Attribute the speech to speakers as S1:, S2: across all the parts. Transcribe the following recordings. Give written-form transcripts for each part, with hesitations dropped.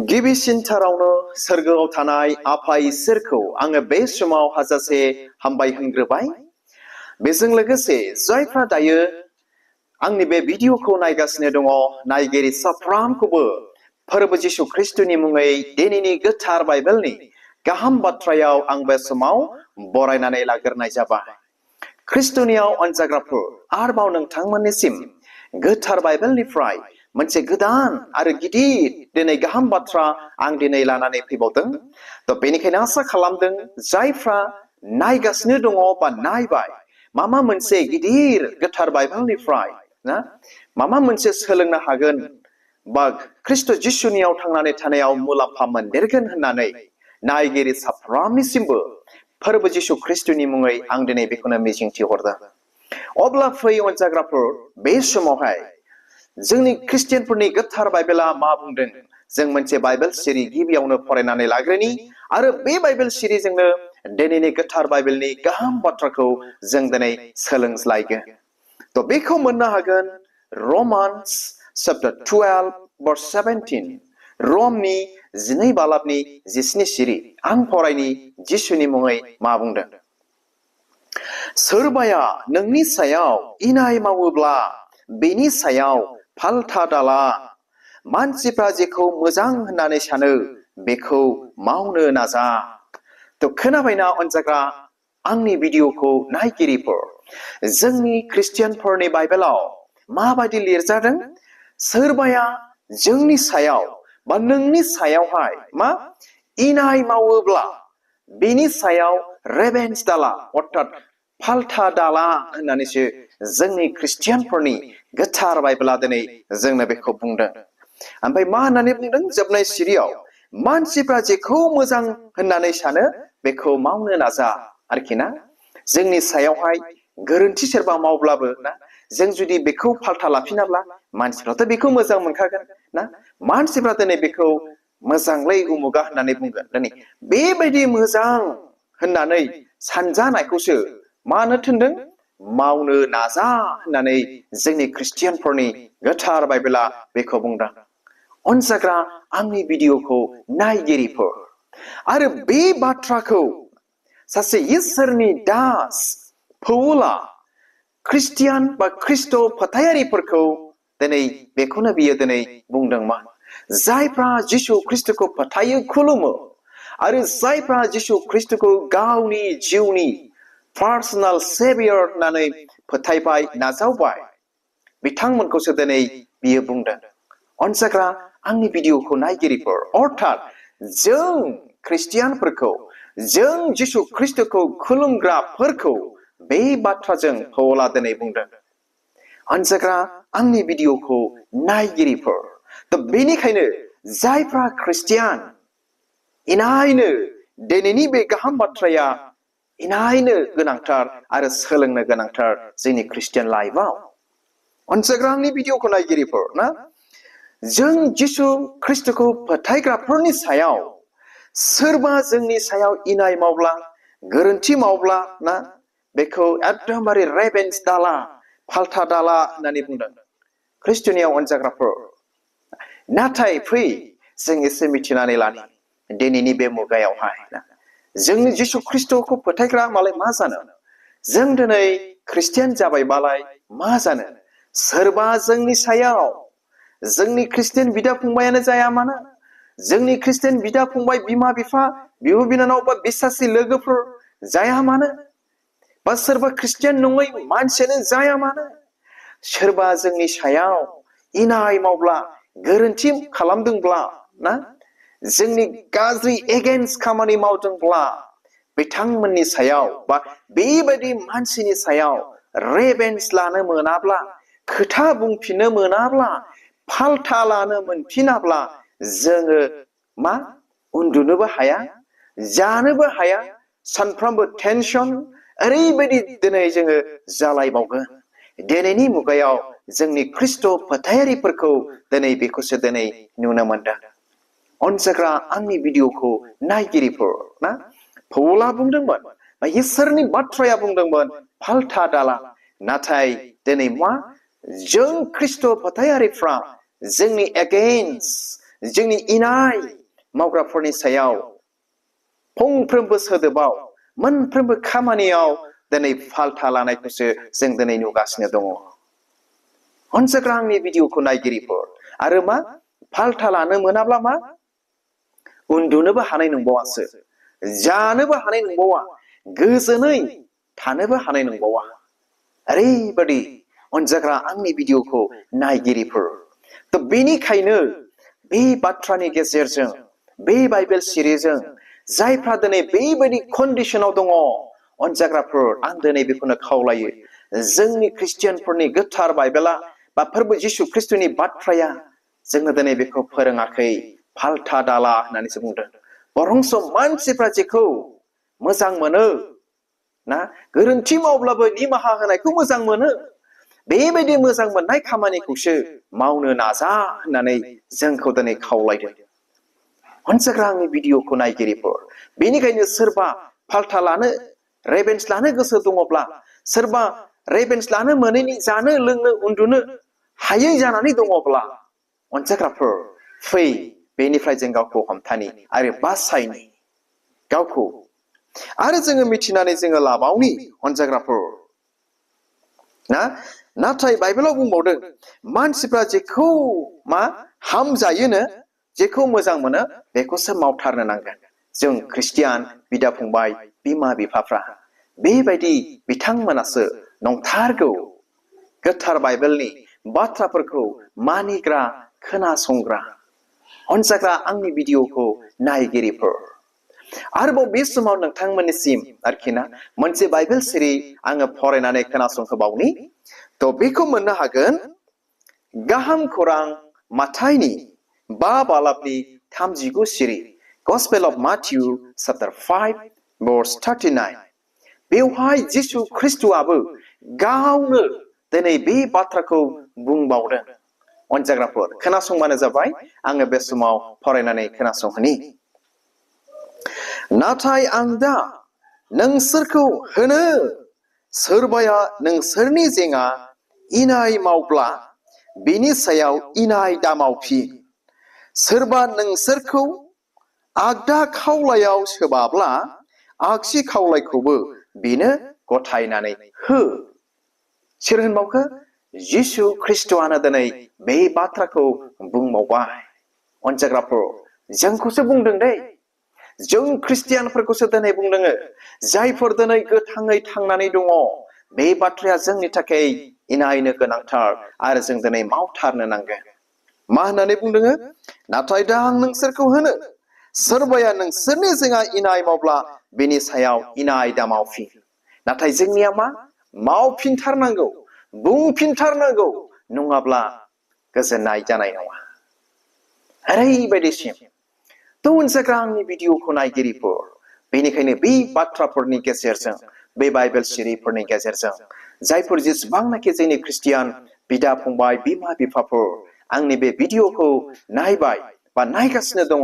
S1: गिबिसिनथारावनो सोरगोआव थानाय आफा इसोरखौ आङो बे समाव हाजासे हामबाय होनग्रोबाय। बेजों लोगोसे जायफ्रा दायो आंनि बे भिडिअखौ नायगासिनो दङ, नायगिरि साफ्रोमखौबो फोरबो जिसु ख्रिस्टनि मुङै दिनैनि गोथार बाइबेलनि गाहाम बाथ्रायाव आं बे समाव बरायनानै लाग्रोनाय जाबाय। ख्रिस्टनियाव अनजाग्राफोर, आरोबाव नोंथांमोननिसिम गोथार बाइबेलनिफ्राय मोनसे गोदान आरो गिदिर दिनै गाहाम बाथ्रा आं दिनै लानानै फैबावदों। बेनिखायनो आसा खालामदों जायफ्रा नायगासिनो दङ बा नायबाय, माबा मोनसे गिदिर गोथार बाइबेलनिफ्राय माबा मोनसे सोलोंनो हागोन बा ख्रिस्ट जिसुनियाव थांनानै थानायाव मुलाम्फा मोनदेरगोन होननानै नायगिरि साफ्रोमनिसिमबो फोरबो जिसु ख्रिस्टनि मुङै आं दिनै बेखौनो मिजिंथिहरदों। अब्ला फै अनजाग्राफोर, बे समावहाय जोंनि ख्रिस्टियानफोरनि गोथार बाइबेला मा बुंदों जों मोनसे बाइबेल सिरि गिबियावनो फरायनानै लाग्रोनि आरो बे बाइबेल सिरिजोंनो दिनैनि गोथार बाइबेलनि गाहाम बाथ्राखौ जों दिनै सोलोंज्लायगोन। बेखौ मोननो हागोन रमान्स चैप्टार 12 verse 17, रमनि 12 बालाबनि 17 सिरि। आं फरायनि जिसुनि मुङै मा बुंदों। सोरबाया नोंनि सायाव इनाय मावोब्ला बेनि सायाव फाल्था दाला। मानसिफ्रा जेखौ मोजां होननानै सानो बेखौ मावनो नाजा। खोनाबायना अनजाग्रा आंनि भिडिअखौ नायगिरिफोर, जोंनि ख्रिस्टियानफोरनि बाइबेलाव माबायदि लिरजादों? सोरबाया जोंनि सायाव बा नोंनि सायावहाय मा इनाय मावोब्ला बेनि सायाव रेभेन्स दाला अर्थात फाल्था दाला होननानैसो जोंनि ख्रिस्टियानफोरनि गोथार बाइबेला दिनै जोंनो बेखौ बुंदों। ओमफ्राय मा होननानै बुंदों जोबनाय सिरियाव? मानसिफ्रा जेखौ मोजां होननानै सानो बेखौ मावनो नाजा आरोखि ना। जोंनि सायावहाय गोरोन्थि सोरबा मावब्लाबो ना, जों जुदि बेखौ फाल्था लाफिनाब्ला मानसिफ्राथ' बेखौ मोजां मोनखागोन ना। मानसिफ्रा दिनै बेखौ मोजांलै उमुगा होननानै बुंगोन। दिनै बेबायदि मोजां होननानै सानजानायखौसो मानो थिनदों? मावनो नाजा होननानै जोंनि ख्रिस्टियानफोरनि गोथार बाइबेला बेखौ बुंदों। अनजाग्रा आंनि भिडिअखौ नायगिरिफोर, आरो बे बाथ्राखौ सासे इसोरनि दास पौला ख्रिस्टियान बा ख्रिस्ट' फोथायारिफोरखौ दिनै बेखौनो बियो दिनै बुंदोंमोन। जायफ्रा जिसु ख्रिस्टखौ फोथायो, खुलुमो, आरो जायफ्रा जिसु ख्रिस्टखौ गावनि जिउनि पार्सनेल सेभियर होननानै फोथायबाय, नाजावबाय, बिथांमोनखौसो दिनै बियो बुंदों। अनजाग्रा आंनि भिडिअखौ नायगिरिफोर, अर्थात जों ख्रिस्टियानफोरखौ, जों जिसु ख्रिस्टखौ खुलुमग्राफोरखौ बे बाथ्राजों पौला दिनै बुंदों। अनजाग्रा आंनि भिडिअखौ नायगिरिफोर, बेनिखायनो जायफ्रा ख्रिस्टियान, इनायनो दिनैनि बे गाहाम बाथ्राया इनायनो गोनांथार आरो सोलोंनो गोनांथार जोंनि ख्रिस्टियान लाइफआव। अनजाग्रा आंनि भिडिअखौ नायगिरिफोर ना, जों जिसु ख्रिस्टखौ फोथायग्राफोरनि सायाव सोरबा जोंनि सायाव इनाय मावब्ला, गोरोन्थि मावब्ला ना, बेखौ एकदमबारे रेभेन्स दाला, फाल्था दाला होननानै बुंदों ख्रिस्टनियाव अनजाग्राफोर। नाथाय फै जों एसे मिथिनानै लानि दिनैनि बे मुगायावहाय जोंनि जिसु ख्रिस्टखौ फोथायग्रा मालाय मा जानो, जों दिनै ख्रिस्टियान जाबायबालाय मा जानो? सोरबा जोंनि सायाव, जोंनि ख्रिस्टियान बिदा फंबायानो जाया मानो, जोंनि ख्रिस्टियान बिदा फंबाय, बिमा बिफा, बिब' बिनानाव बा बिसासि लोगोफोर जाया मानो, बा सोरबा ख्रिस्टियान नङै मानसियानो जाया मानो, सोरबा जोंनि सायाव इनाय मावब्ला, गोरोन्थि खालामदोंब्ला ना, जोंनि गाज्रि एगेन्स्ट खामानि मावदोंब्ला, बिथांमोननि सायाव बा बेबायदि मानसिनि सायाव रेभेन्स लानो मोनाब्ला, खोथा बुंफिननो मोनाब्ला, फाल्था लानो मोनफिनाब्ला, जोङो मा उन्दुनोबो हाया, जानोबो हाया, सानफ्रामबो टेनसन, ओरैबायदि दिनै जोङो जालायबावगोन। दिनैनि मुगायाव जोंनि ख्रिस्ट' फोथायारिफोरखौ दिनै बेखौसो दिनै नुनो मोनदों। अनजाग्रा आंनि भिडिअखौ नायगिरिफोर ना, पौला बुंदोंमोन बा इसोरनि बाथ्राया बुंदोंमोन फाल्था दाला। नाथाय दिनै मा, जों ख्रिस्ट' फोथायारिफ्रा जोंनि एगेन्स्ट, जोंनि इनाय मावग्राफोरनि सायाव फंफ्रोमबो सोदोबाव मोनफ्रोमबो खामानियाव दिनै फाल्था लानायखौसो जों दिनै नुगासिनो दङ। अनसायग्रा आंनि भिडिअखौ नायगिरिफोर आरो मा फाल्था लानो मोनाब्ला मा उन्दुनोबो हानाय नंबावासो, जानोबो हानाय नंबावा, गोजोनै थानोबो हानाय नंबावा। ओरैबायदि अनजाग्रा आंनि भिडिअखौ नायगिरिफोर। बेनिखायनो बे बाथ्रानि गेजेरजों बे बाइबेल सिरिजों जायफ्रा दिनै बेबायदि कन्डिशनाव दङ अनजाग्राफोर, आं दिनै बेखौनो खावलायो, जोंनि ख्रिस्टियानफोरनि गोथार बाइबेला बा फोरबो जिसु ख्रिस्टनि बाथ्राया जोंनो दिनै बेखौ फोरोङाखै फाल्था दाला होननानैसो बुंदों। बरंस मानसिफ्रा जेखौ मोजां मोनो ना, गोरोन्थि मावब्लाबो निमाहा होनायखौ मोजां मोनो, बेबायदि मोजां मोननाय खामानिखौसो मावनो नाजा होननानै जोंखौ दिनै खावलायदों। अनसायग्रा आंनि भिडिअखौ नायगिरिफोर, बेनिखायनो सोरबा फाल्था लानो रेभेन्स लानो गोसो दङब्ला, सोरबा रेभेन्स लानो मोनैनि जानो लोंनो उन्दुनो हायै जानानै दङब्ला अनसायग्राफोर फै बेनिफ्राय जों गावखौ हमथानि आरो बासायनि गावखौ। आरो जोङो मिथिनानै जोङो लाबावनि अनजाग्राफोर ना, नाथाय बाइबेलाव बुंबावदों मानसिफ्रा जेखौ मा हामजायोनो, जेखौ मोजां मोनो बेखौसो मावथारनो नांगोन। जों ख्रिस्टियान बिदा फंबाय बिमा बिफाफ्रा बेबायदि बिथांमोनासो नंथारगौ गोथार बाइबेलनि बाथ्राफोरखौ मानिग्रा खोनासंग्रा। अनजाग्रा आंनि भिडिअखौ नायगिरिफोर, आरोबाव बे समाव नोंथांमोननिसिम आरोखि ना मोनसे बाइबेल सिरि आङो फरायनानै खोनासंहोबावनि। बेखौ मोननो हागोन गाहाम खौरां माथाइनि 5 बालाबनि 39 सिरि, गसपेल अफ माथिउ चैप्टार 5 verse 39। बेवहाय जिसु ख्रिस्टआबो गावनो दिनै बे बाथ्राखौ बुंबावदों। अनजाग्राफोर खोनासंबानो जाबाय, आङो बे समाव फरायनानै खोनासंहोनि। नाथाय आं दा नोंसोरखौ होनो, सोरबाया नोंसोरनि जेंना इनाय मावब्ला बिनि सायाव इनाय दामावफिन, सोरबा नोंसोरखौ आगदा खावलायाव सोबाब्ला आगसि खावलायखौबो बेनो गथायनानै हो। सोर होनबावखो? जिसु ख्रिस्टआनो दिनै बे बाथ्राखौ बुंबावबाय। अनजाग्राफोर जोंखौसो बुंदों दै, जों ख्रिस्टियानफोरखौसो दिनै बुंदों, जायफोर दिनै गोथाङै थांनानै दङ। बे बाथ्राया जोंनि थाखाय इनायनो गोनांथार आरो जों दिनै मावथारनो नांगोन। मा होननानै बुंदों? नाथाय दा आं नोंसोरखौ होनो, सोरबाया नोंसोरनि जोंहा इनाय मावब्ला बेनि सायाव इनाय दामावफिन। नाथाय जोंनिया मा? मावफिनथारनांगौ, बुंफिनथारनांगौ, नङाब्ला गोजोननाय जानाय नङा। ओरैबायदिसिम अनजाग्रा आंनि भिडिअखौ नायगिरिफोर, बेनिखायनो बे बाथ्राफोरनि गेजेरजों, बे बाइबेल सिरिफोरनि गेजेरजों जायफोर जेसेबांनाखि जोंनि ख्रिस्टियान बिदा फंबाय बिमा बिफाफोर आंनि बे भिडिअखौ नायबाय बा नायगासिनो दङ,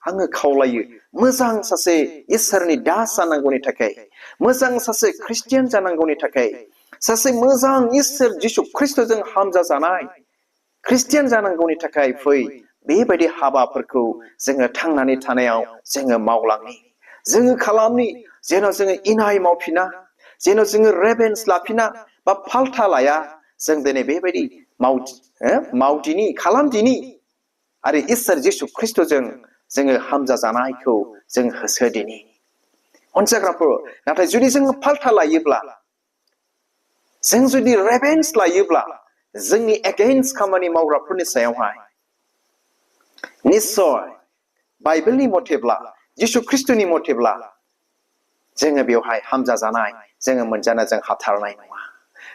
S1: आङो खावलायो मोजां सासे इसोरनि दास जानांगौनि थाखाय, मोजां सासे ख्रिस्टियान जानांगौनि थाखाय, सासे मोजां इसोर जिसु ख्रिस्टजों हामजा जानाय ख्रिस्टियान जानांगौनि थाखाय फै बेबायदि हाबाफोरखौ जोङो थांनानै थानायाव जोङो मावलांनि, जोङो खालामनि, जेन जोङो इनाय मावफिना, जेन जोङो रेभेन्स लाफिना बा फाल्था लाया। जों दिनै बेबायदि मावदिनि खालामदिनि आरो इसोर जिसु ख्रिस्टजों जोङो हामजा जानायखौ जों होसोदिनि। अनजाग्राफोर नाथाय जुदि जोङो फाल्था लायोब्ला, जों जुदि रेभेन्स लायोब्ला जोंनि एगेन्स्ट खामानि मावग्राफोरनि सायावहाय निश्चय बाइबेलनि मथेब्ला, जिसु ख्रिस्टनि मथेब्ला जोङो बेवहाय हामजा जानाय जोङो मोनजानो जों हाथारनाय नङा।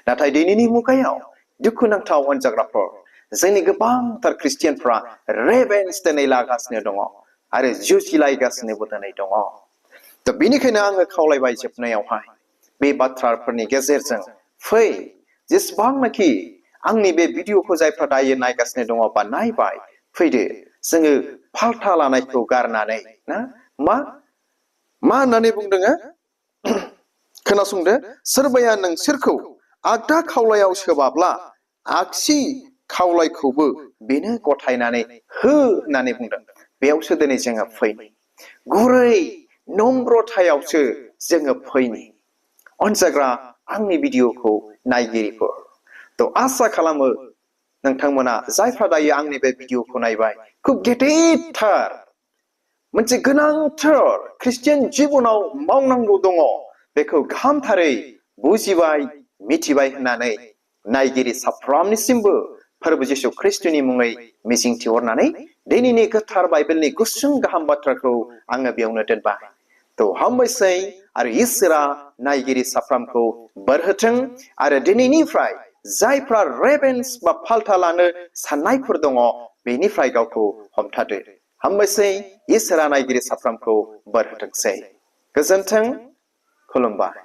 S1: नाथाय दिनैनि मुगायाव दुखुनांथाव अनजाग्राफोर, जोंनि गोबांथार ख्रिस्टियानफ्रा रेभेन्स दिनै लागासिनो दङ आरो जुजिलायगासिनोबो दिनै दङ। बेनिखायनो आङो खावलायबाय जोबनायावहाय बे बाथ्राफोरनि गेजेरजों फै, जेसेबांनाखि आंनि बे भिडिअखौ जायफ्रा दायो नायगासिनो दङ बा नायबाय, फैदो जोङो फाल्था लानायखौ गारनानै ना मा होननानै बुंदों? खोनासंदो, सोरबाया नोंसोरखौ आगदा खावलायाव सोबाब्ला आगसि खावलायखौबो बेनो गथायनानै हो होननानै बुंदों बेयावसो दिनै जोङो फैनि गुरै नम्रथायावसो जोङो फैनि अनजाग्रा आंनि भिडिअखौ नायगिरिफोर थ' आसा खालामो नोंथांमोना जायफ्रा दायो आंनि बे भिडिअखौ नायबाय खुब गेदेरथार मोनसे गोनांथार ख्रिस्टियान जिबनाव मावनांगौ दङ बेखौ गाहामथारै बुजिबाय मिथिबाय होननानै नायगिरि साफ्रोमनिसिमबो फोरबो जिसु ख्रिस्टनि मुङै मिजिंथिहरनानै दिनैनि गोथार बाइबेलनि गुसुं गाहाम बाथ्राखौ आङो बेयावनो दोनबाय थ' हामबायसै आरो इसोरा नायगिरि साफ्रोमखौ बोर होथों आरो दिनैनिफ्राय जायफ्रा रेभेन्स बा फाल्टा लानो साननायफोर दङ बेनिफ्राय गावखौ हमथादो हामबायसै इसोरा नायगिरि साफ्रोमखौ बोर होथोंसै गोजोन्थों खुलुमबाय